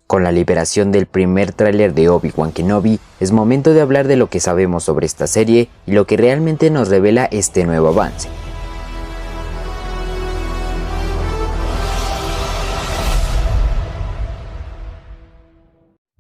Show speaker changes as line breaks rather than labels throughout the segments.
Con la liberación del primer tráiler de Obi-Wan Kenobi, es momento de hablar de lo que sabemos sobre esta serie y lo que realmente nos revela este nuevo avance.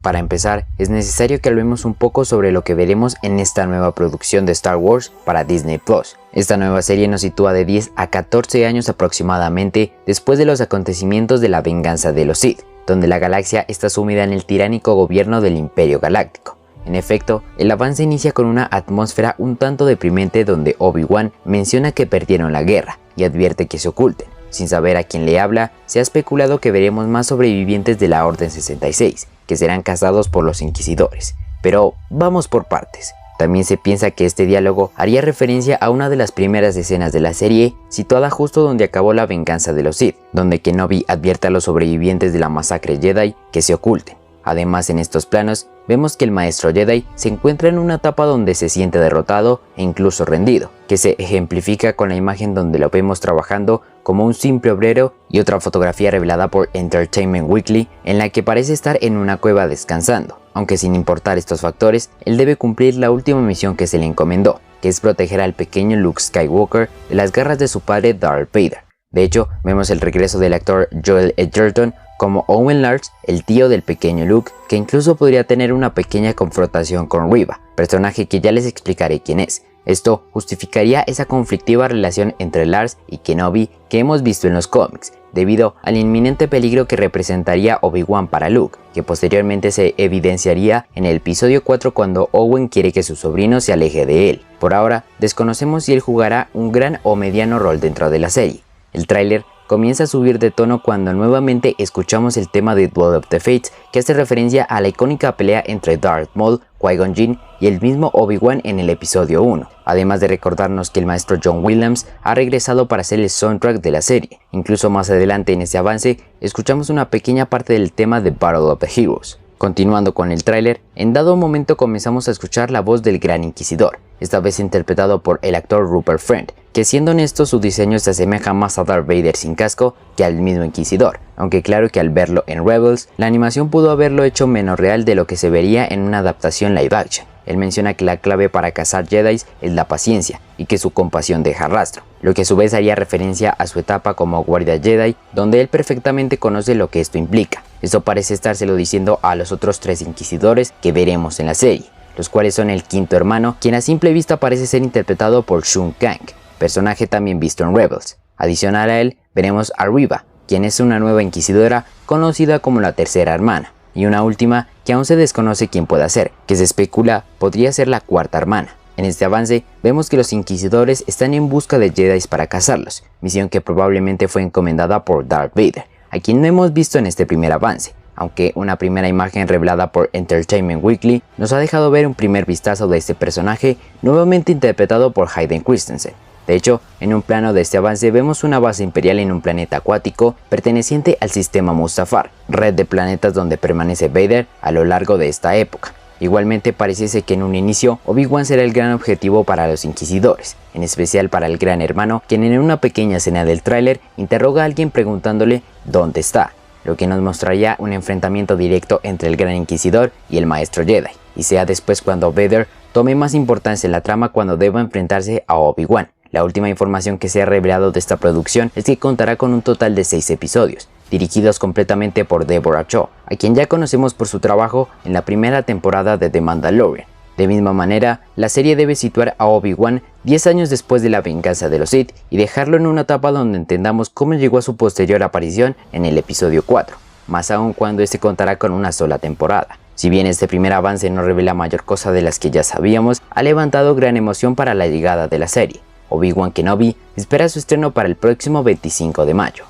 Para empezar, es necesario que hablemos un poco sobre lo que veremos en esta nueva producción de Star Wars para Disney Plus. Esta nueva serie nos sitúa de 10 a 14 años aproximadamente después de los acontecimientos de la venganza de los Sith, donde la galaxia está sumida en el tiránico gobierno del Imperio Galáctico. En efecto, el avance inicia con una atmósfera un tanto deprimente donde Obi-Wan menciona que perdieron la guerra y advierte que se oculten. Sin saber a quién le habla, se ha especulado que veremos más sobrevivientes de la Orden 66, que serán cazados por los Inquisidores. Pero vamos por partes. También se piensa que este diálogo haría referencia a una de las primeras escenas de la serie, situada justo donde acabó la venganza de los Sith, donde Kenobi advierte a los sobrevivientes de la masacre Jedi que se oculten. Además, en estos planos, vemos que el maestro Jedi se encuentra en una etapa donde se siente derrotado e incluso rendido, que se ejemplifica con la imagen donde lo vemos trabajando como un simple obrero y otra fotografía revelada por Entertainment Weekly en la que parece estar en una cueva descansando. Aunque sin importar estos factores, él debe cumplir la última misión que se le encomendó, que es proteger al pequeño Luke Skywalker de las garras de su padre Darth Vader. De hecho, vemos el regreso del actor Joel Edgerton como Owen Lars, el tío del pequeño Luke, que incluso podría tener una pequeña confrontación con Reva, personaje que ya les explicaré quién es. Esto justificaría esa conflictiva relación entre Lars y Kenobi que hemos visto en los cómics, debido al inminente peligro que representaría Obi-Wan para Luke, que posteriormente se evidenciaría en el episodio 4 cuando Owen quiere que su sobrino se aleje de él. Por ahora, desconocemos si él jugará un gran o mediano rol dentro de la serie. El tráiler comienza a subir de tono cuando nuevamente escuchamos el tema de Duel of the Fates, que hace referencia a la icónica pelea entre Darth Maul, Qui-Gon Jinn y el mismo Obi-Wan en el episodio 1, además de recordarnos que el maestro John Williams ha regresado para hacer el soundtrack de la serie. Incluso más adelante en este avance, escuchamos una pequeña parte del tema de Battle of the Heroes. Continuando con el tráiler, en dado momento comenzamos a escuchar la voz del Gran Inquisidor, esta vez interpretado por el actor Rupert Friend, que siendo honesto su diseño se asemeja más a Darth Vader sin casco que al mismo Inquisidor, aunque claro que al verlo en Rebels, la animación pudo haberlo hecho menos real de lo que se vería en una adaptación live action. Él menciona que la clave para cazar Jedi es la paciencia y que su compasión deja rastro, lo que a su vez haría referencia a su etapa como guardia Jedi, donde él perfectamente conoce lo que esto implica. Esto parece estárselo diciendo a los otros 3 inquisidores que veremos en la serie, los cuales son el quinto hermano, quien a simple vista parece ser interpretado por Shun Kang, personaje también visto en Rebels. Adicional a él, veremos a Reva, quien es una nueva inquisidora conocida como la tercera hermana, y una última que aún se desconoce quién pueda ser, que se especula podría ser la cuarta hermana. En este avance vemos que los inquisidores están en busca de Jedi para cazarlos, misión que probablemente fue encomendada por Darth Vader, a quien no hemos visto en este primer avance, aunque una primera imagen revelada por Entertainment Weekly nos ha dejado ver un primer vistazo de este personaje nuevamente interpretado por Hayden Christensen. De hecho, en un plano de este avance vemos una base imperial en un planeta acuático perteneciente al sistema Mustafar, red de planetas donde permanece Vader a lo largo de esta época. Igualmente pareciese que en un inicio Obi-Wan será el gran objetivo para los inquisidores, en especial para el gran hermano, quien en una pequeña escena del tráiler interroga a alguien preguntándole ¿dónde está?, lo que nos mostraría un enfrentamiento directo entre el gran inquisidor y el maestro Jedi, y sea después cuando Vader tome más importancia en la trama cuando deba enfrentarse a Obi-Wan. La última información que se ha revelado de esta producción es que contará con un total de 6 episodios, dirigidos completamente por Deborah Chow, a quien ya conocemos por su trabajo en la primera temporada de The Mandalorian. De misma manera, la serie debe situar a Obi-Wan 10 años después de la venganza de los Sith y dejarlo en una etapa donde entendamos cómo llegó a su posterior aparición en el episodio 4, más aún cuando este contará con una sola temporada. Si bien este primer avance no revela mayor cosa de las que ya sabíamos, ha levantado gran emoción para la llegada de la serie. Obi-Wan Kenobi espera su estreno para el próximo 25 de mayo.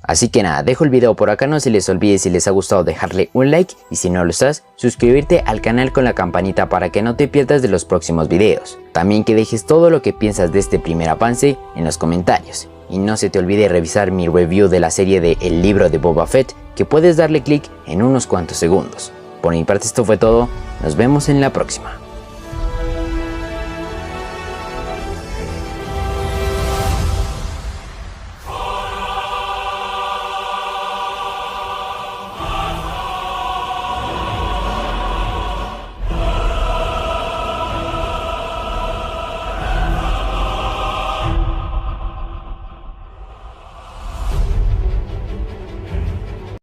Así que nada, dejo el video por acá, no se les olvide si les ha gustado dejarle un like y si no lo estás, suscribirte al canal con la campanita para que no te pierdas de los próximos videos. También que dejes todo lo que piensas de este primer avance en los comentarios. Y no se te olvide revisar mi review de la serie de El libro de Boba Fett, que puedes darle clic en unos cuantos segundos. Por mi parte esto fue todo, nos vemos en la próxima.